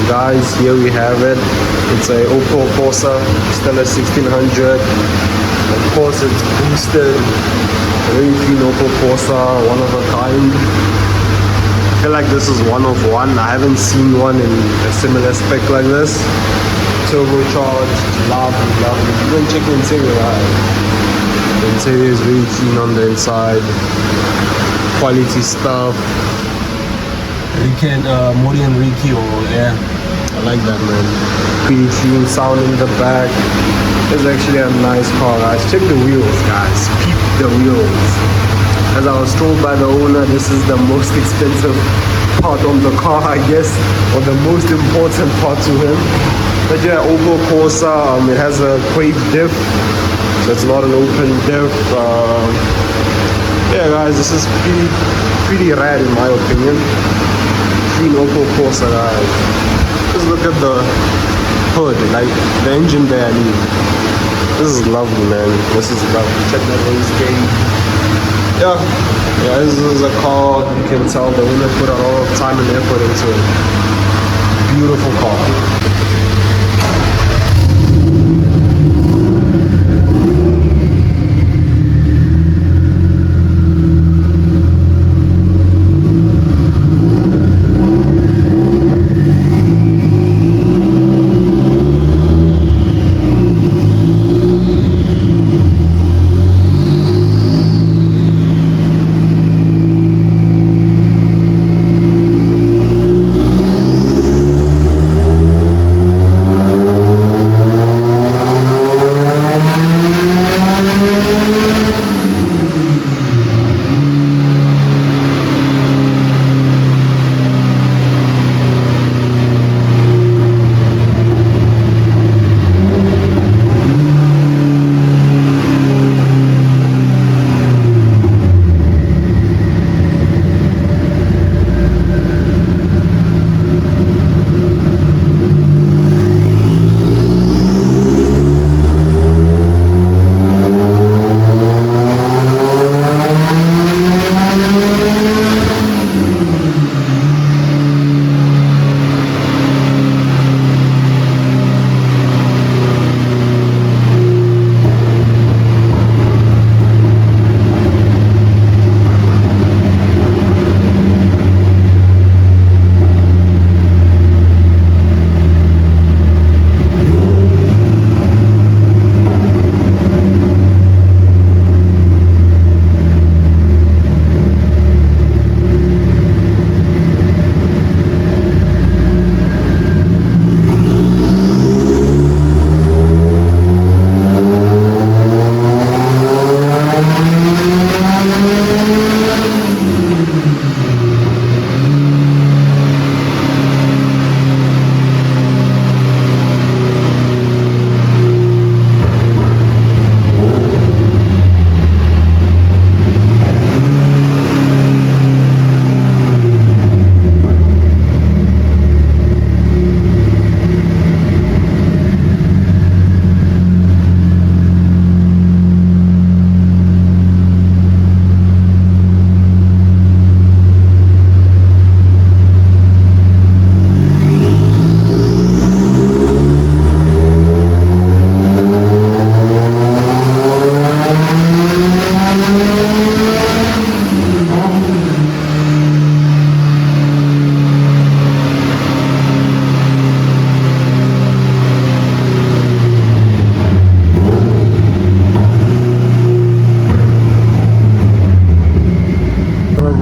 guys, here we have it. It's a Opel Corsa, still a 1600. Of course, it's boosted. Very clean Opel Corsa, one of a kind. I feel like this is one of one. I haven't seen one in a similar spec like this. Turbocharged, lovely. Even check the interior out. The interior is very clean on the inside. Quality stuff. You can Mori and Ricky, or yeah, I like that, man. Pretty clean sound in the back. It's actually a nice car, guys. Check the wheels, guys. Peep the wheels. As I was told by the owner, this is the most expensive part of the car, I guess, or the most important part to him. But yeah, Opel Corsa, it has a quake diff, so it's not an open diff. Yeah, guys, this is pretty rad in my opinion. Clean Opel Corsa, guys. Just look at the hood, like the engine there. I mean, this is lovely, man. This is lovely. Check that race gauge. Yeah, this is a car. You can tell the owner put a lot of time and effort into it. Beautiful car.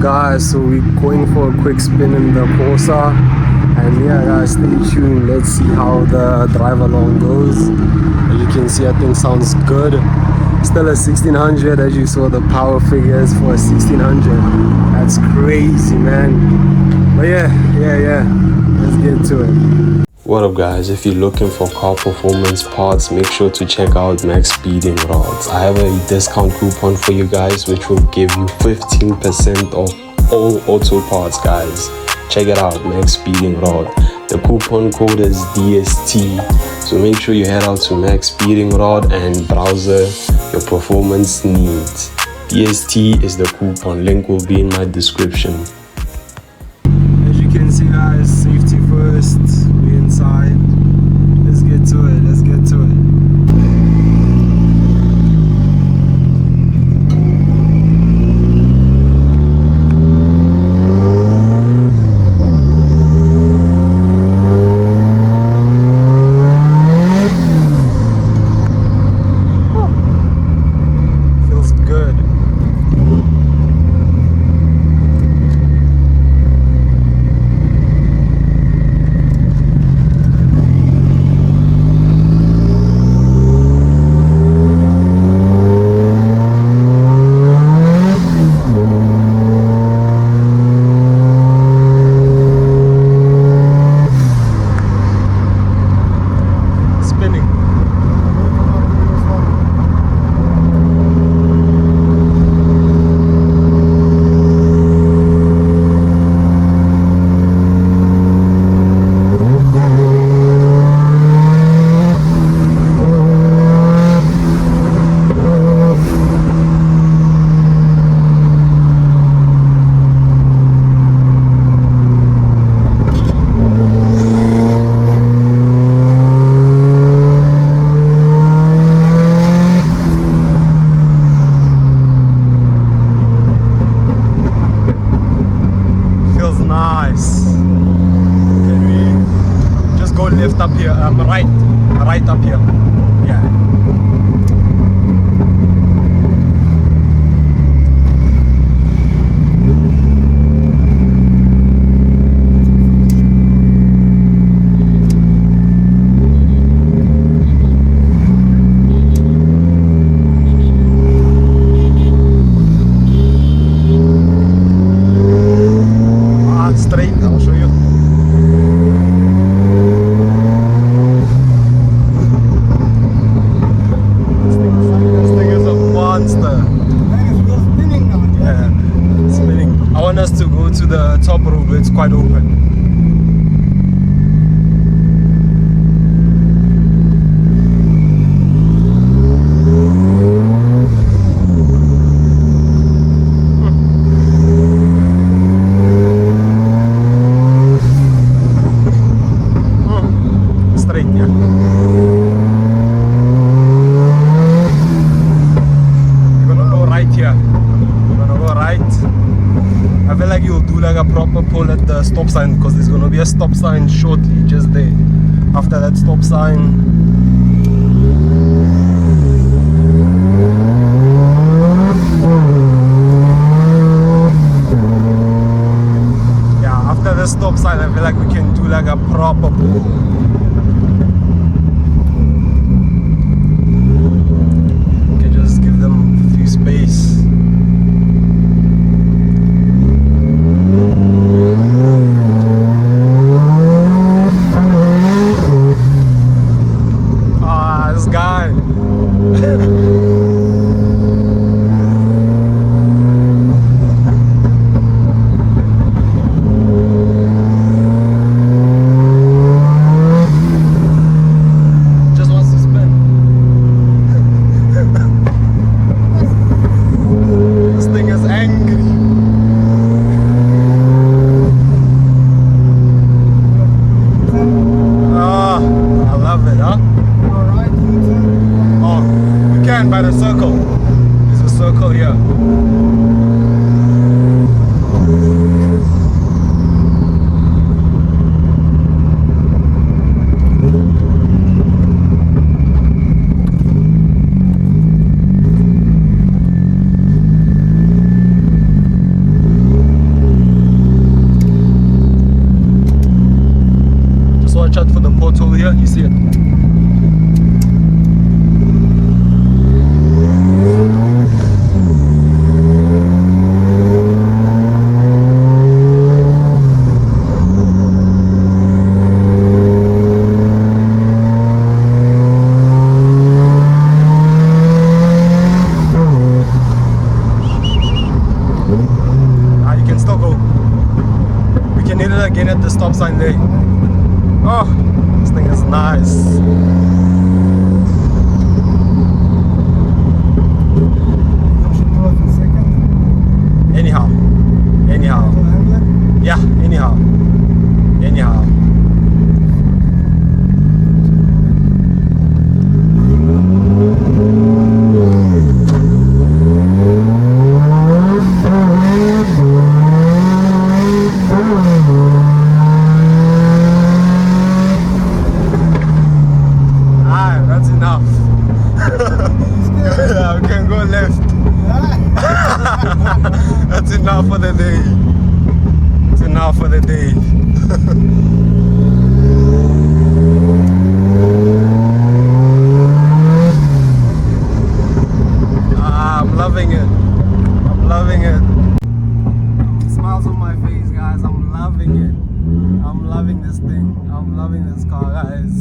Guys, so we're going for a quick spin in the Corsa, and yeah guys, stay tuned. Let's see how the drive along goes. As you can see, I think sounds good. Still a 1600, as you saw the power figures for a 1600. That's crazy, man. But yeah, let's get to it. What up guys, if you're looking for car performance parts, make sure to check out Max Speeding Rods. I have a discount coupon for you guys which will give you 15% off all auto parts, guys. Check it out, Max Speeding Rod. The coupon code is DST, so make sure you head out to Max Speeding Rod and browse your performance needs. DST is the coupon, link will be in my description. As you can see guys, safety first. We here, right up here. Yeah. Straight, I'll show you. This thing is a monster. Yeah, it's spinning. I want us to go to the top road where it's quite open. I feel like you'll do like a proper pull at the stop sign because there's gonna be a stop sign shortly just there. After that stop sign, yeah, after the stop sign I feel like we can do like a proper pull. We can just give them a few space. By the circle. There's a circle here. Just watch out for the porthole here, you see it. Again at the stop sign there. Oh, this thing is nice. Anyhow. Yeah, anyhow. We can go left. That's enough for the day. It's enough for the day. I'm loving it. I'm loving it. Smiles on my face, guys. I'm loving it. I'm loving this thing. I'm loving this car, guys.